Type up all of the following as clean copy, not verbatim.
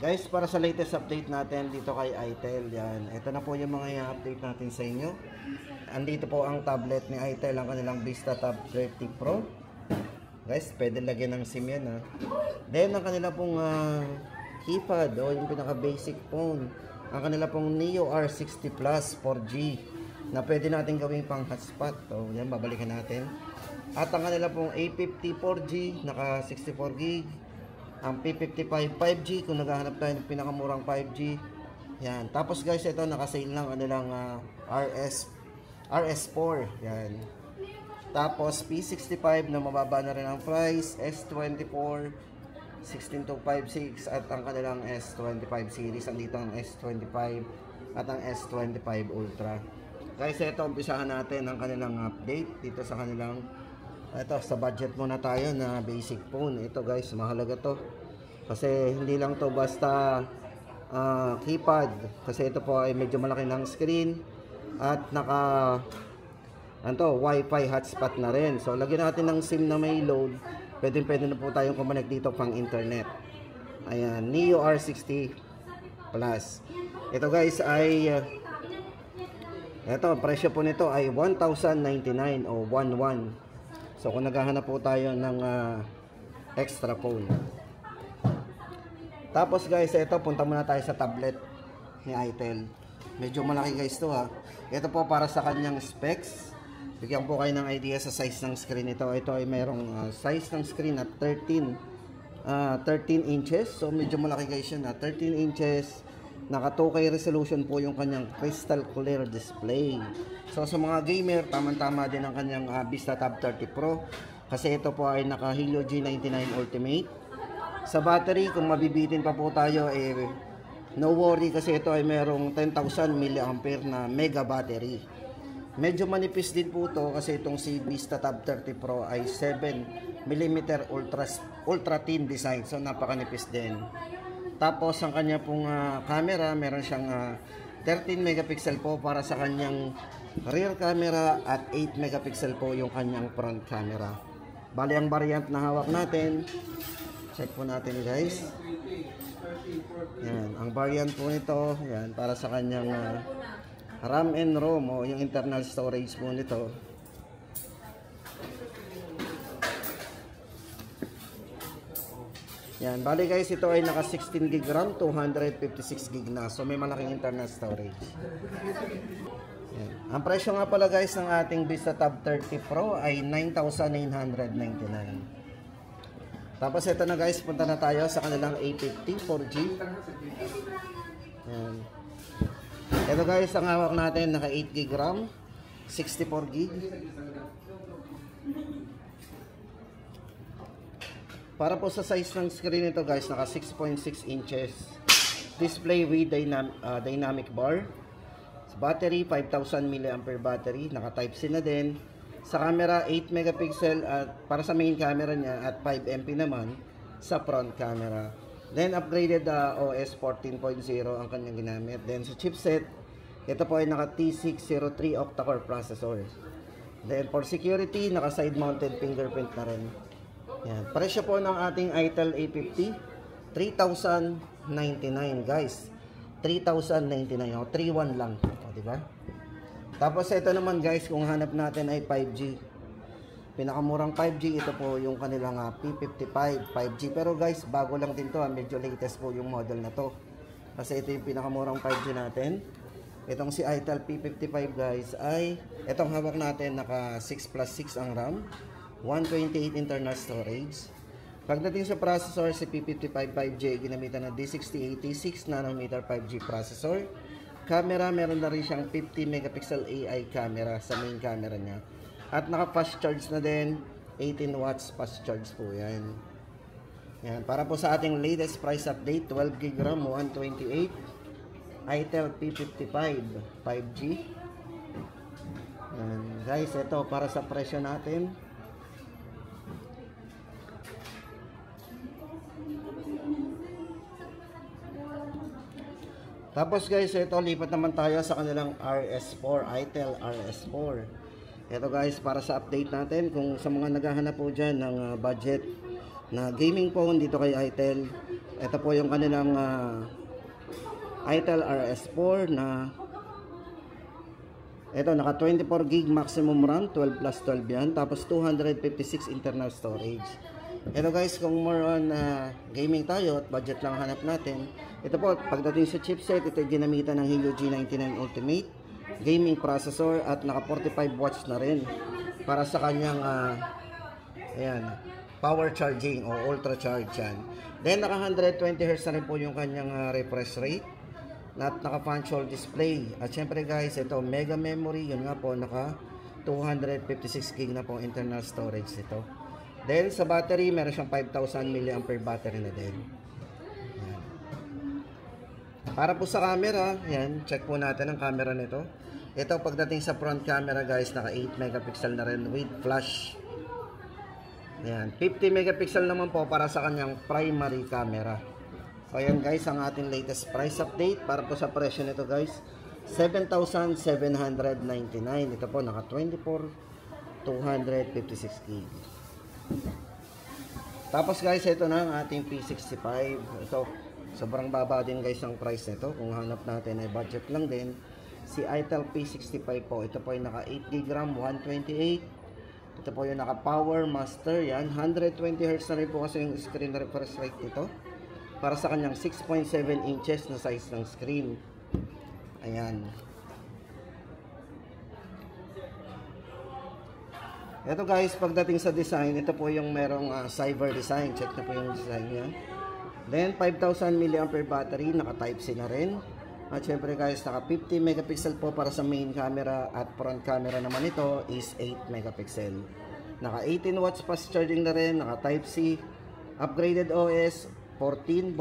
Guys, para sa latest update natin dito kay Itel, yan. Ito na po yung mga i-update natin sa inyo. Andito po ang tablet ni Itel, ang kanilang Vista Tab 30 Pro. Guys, pwede lagyan ng SIM yan ha. Then, ang kanila pong keypad, o yung pinaka basic phone. Ang kanila pong Neo R60 Plus 4G na pwede natin gawing pang hotspot. O, yan, babalikan natin. At ang kanila pong A50 4G, naka 64GB. Ang P55 5G, kung naghahanap tayo ng pinakamurang 5G. Yan. Tapos guys, ito naka-sale lang kanilang RS4. Yan. Tapos P65 na mababa na rin ang price, S24 16256 at ang kanilang S25 series. Andito ang S25 at ang S25 Ultra. Guys, ito umpisahan natin ang kanilang update dito sa kanilang sa budget muna tayo na basic phone. Ito guys, mahalaga to. Kasi hindi lang to basta keypad. Kasi ito po ay medyo malaki ng screen at naka Wi-Fi hotspot na rin. So lagyan natin ng SIM na may load. Pwede na po tayong kumonect dito pang internet. Ayan, Neo R60 Plus. Ito guys ay presyo po nito ay 1,099 o 11. So kung naghahanap po tayo ng extra phone. Tapos guys, ito punta muna tayo sa tablet ni Itel. Medyo malaki guys to ha. Ito po para sa kanyang specs. Bigyan po kayo ng idea sa size ng screen nito. Ito ay mayroong size ng screen at 13 inches. So medyo malaki guys yun ha. 13 inches. Naka 2K resolution po yung kanyang crystal clear display. So sa mga gamer, tamang-tama din ang kanyang Vista Tab 30 Pro. Kasi ito po ay naka Helio G99 Ultimate. Sa battery, kung mabibitin pa po tayo, no worry kasi ito ay merong 10,000 mAh na mega battery. Medyo manipis din po ito kasi itong si Vista Tab 30 Pro ay 7mm ultra thin design. So napakanipis din. Tapos ang kanya pong camera, meron siyang 13 megapixel po para sa kanyang rear camera at 8 megapixel po yung kanyang front camera. Bali ang variant na hawak natin, check po natin guys. Yan, ang variant po nito, yan, para sa kanyang RAM and ROM o yung internal storage po nito. Yan, bali guys, ito ay naka 16GB RAM, 256GB na. So may malaking internal storage. Yan. Ang presyo nga pala guys ng ating Vista Tab 30 Pro ay 9,999. Tapos ito na guys, punta na tayo sa kanilang A50 4G. Yan. Ito guys, ang hawak natin naka 8GB RAM, 64GB. Para po sa size ng screen nito guys, naka 6.6 inches. Display with dynamic bar. Battery, 5,000 mAh battery. Naka Type-C na din. Sa camera, 8 megapixel at para sa main camera niya at 5MP naman sa front camera. Then upgraded OS 14.0 ang kanyang ginamit. Then sa chipset, ito po ay naka T603 octa-core processor. Then for security, naka side mounted fingerprint na rin. Yan. Presyo po ng ating Itel A50, 3,099 guys. 3,099 o 3,1 lang. O, diba? Tapos ito naman guys, kung hanap natin ay 5G. Pinakamurang 5G, ito po yung kanilang P55 5G. Pero guys, bago lang din to. Medyo latest po yung model na to. Kasi ito yung pinakamurang 5G natin. Itong si Itel P55 guys ay, itong hawak natin naka 6+6 ang RAM. 128 internal storage. Pagdating sa processor, si P55 5G ginamitan ng D6086 nanometer 5G processor. Camera, meron na rin siyang 50 megapixel AI camera sa main camera niya. At naka fast charge na din, 18 watts fast charge po yan. Yan, para po sa ating latest price update, 12GB RAM, 128 Itel P55 5G. Yan, guys, ito para sa presyo natin. Tapos guys, ito lipat naman tayo sa kanilang RS4, Itel RS4. Ito guys, para sa update natin, kung sa mga naghahanap po dyan ng budget na gaming phone dito kay Itel, Ito po yung kanilang ITEL RS4 na ito, naka 24 gig maximum RAM, 12 plus 12 yan. Tapos 256 internal storage. Ito guys, kung more on gaming tayo at budget lang hanap natin. Ito po, pagdating sa chipset, ito ginamitan ng Helio G99 Ultimate gaming processor at naka 45 watts na rin para sa kanyang ayan, power charging o ultra charge yan. Then naka 120 Hz na rin po yung kanyang refresh rate. Naka-functional display. At syempre guys, ito mega memory, yun nga po, naka 256 gig na po internal storage ito. Then sa battery, meron siyang 5,000 mAh battery na din. Yan. Para po sa camera, yan, check po natin ang camera nito. Ito pagdating sa front camera guys, naka 8 megapixel na rin with flash. Yan, 50 megapixel naman po para sa kanyang primary camera. So ayan guys, ang ating latest price update para po sa presyo nito guys, 7,799. Ito po naka 24 256 gig. Tapos guys, ito na ang ating P65. Ito, sobrang baba din guys ang price nito. Kung hanap natin ay budget lang din. Si ITEL P65 po, ito po ay naka 8 gb RAM, 128. Ito po yung naka Power Master, yan, 120 Hz na rin po kasi yung screen refresh rate nito. Para sa kanyang 6.7 inches na size ng screen. Ayan. Ito guys, pagdating sa design, ito po yung merong cyber design. Check na po yung design niya. Then 5,000 mAh battery, naka Type-C na rin. At syempre guys, naka 50 megapixel po para sa main camera. At front camera naman ito is 8 megapixel. Naka 18 watts fast charging na rin, naka Type-C. Upgraded OS 14.0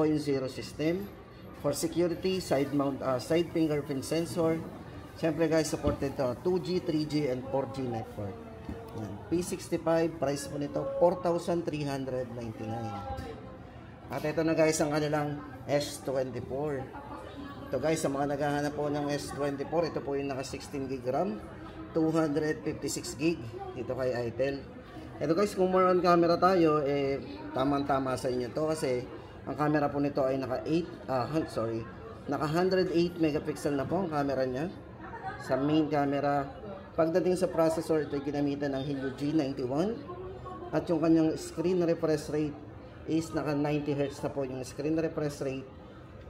system. For security, side fingerprint sensor. Siyempre guys, supported to 2G, 3G, and 4G network. Yan. P65, price po nito 4,399. At ito na guys ang kanilang S24. Ito guys, sa mga naghahanap po ng S24, ito po yung naka 16 gb RAM, 256 gb. Ito kay ITEL. Ito guys, kung more on camera tayo, tamang-tama sa inyo to kasi ang camera po nito ay naka 108 megapixel na po ang camera niya sa main camera. Pagdating sa processor, ito ay ginamitan ng Helio G91 at yung kanyang screen refresh rate is naka 90 Hz na po yung screen refresh rate.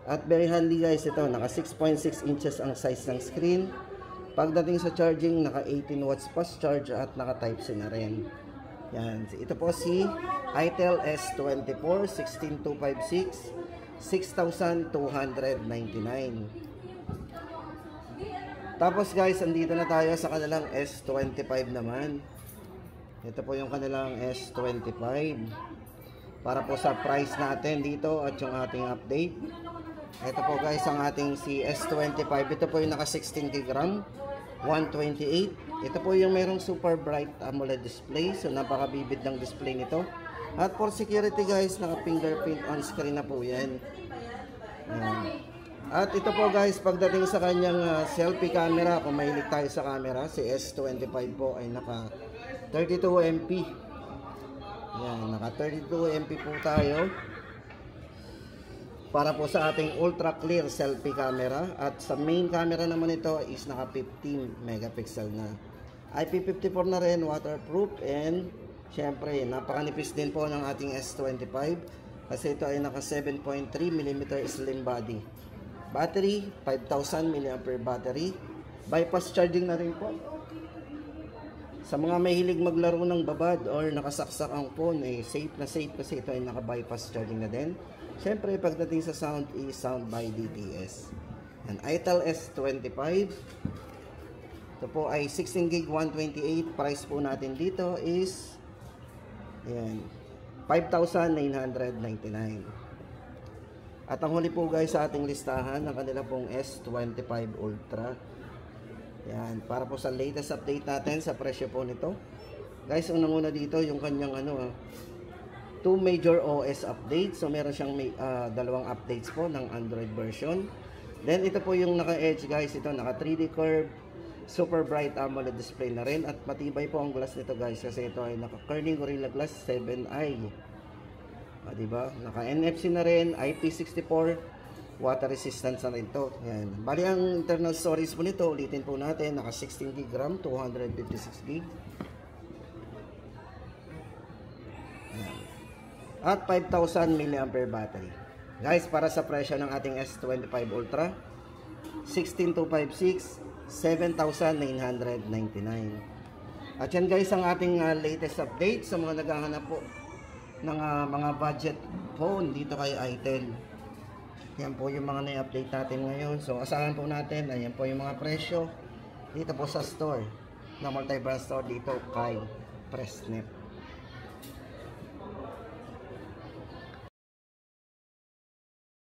At very handy guys, ito naka 6.6 inches ang size ng screen. Pagdating sa charging, naka 18 watts fast charge at naka Type-C na rin. Yan, ito po si ITEL S24 16256, 6,299. Tapos guys, andito na tayo sa kanilang S25 naman. Ito po yung kanilang S25. Para po sa price natin dito at yung ating update. Ito po guys ang ating si S25. Ito po yung naka 16 gb RAM, 128. Ito po yung merong super bright AMOLED display. So napakabibid ng display nito. At for security guys, naka fingerprint on screen na po yan. Ayan. At ito po guys, pagdating sa kanyang selfie camera, kung mahilig tayo sa camera, si S25 po ay naka 32 MP. Yan, naka 32 MP po tayo. Para po sa ating ultra clear selfie camera. At sa main camera naman ito is naka 15 megapixel na. IP54 na rin, waterproof, and syempre napakanipis din po ng ating S25 kasi ito ay naka 7.3mm slim body. Battery, 5,000 mAh battery. Bypass charging na rin po. Sa mga mahilig maglaro ng babad or nakasaksak ang phone, safe na safe kasi ito ay naka bypass charging na din. Syempre pagdating sa sound is sound by DTS. And ITEL S25. Ito po ay 16 gb 128. Price po natin dito is ayan, 5,999. At ang huli po guys sa ating listahan ng kanila pong S25 Ultra. Yan, para po sa latest update natin sa presyo po nito. Guys, unang-una dito yung kanyang 2 major OS updates. So meron siyang dalawang updates po ng Android version. Then ito po yung naka-edge guys, ito naka 3D curve, super bright AMOLED display na rin at matibay po ang glass nito guys kasi ito ay naka Corning Gorilla Glass 7i. Diba? Naka NFC na rin, IP64, water resistance na rin to. Yan. Bali ang internal storage po nito, ulitin po natin, naka 16 GB RAM, 256 GB. Yan. At 5,000 mAh battery. Guys, para sa presyo ng ating S25 Ultra, 16,256, 7,999. At yan guys ang ating latest update sa mga naghahanap po ng mga budget phone dito kay itel. Yan po yung mga na-update natin ngayon. So asahan po natin, ayan po yung mga presyo dito po sa store, na multi-brand store dito kay Pressnet.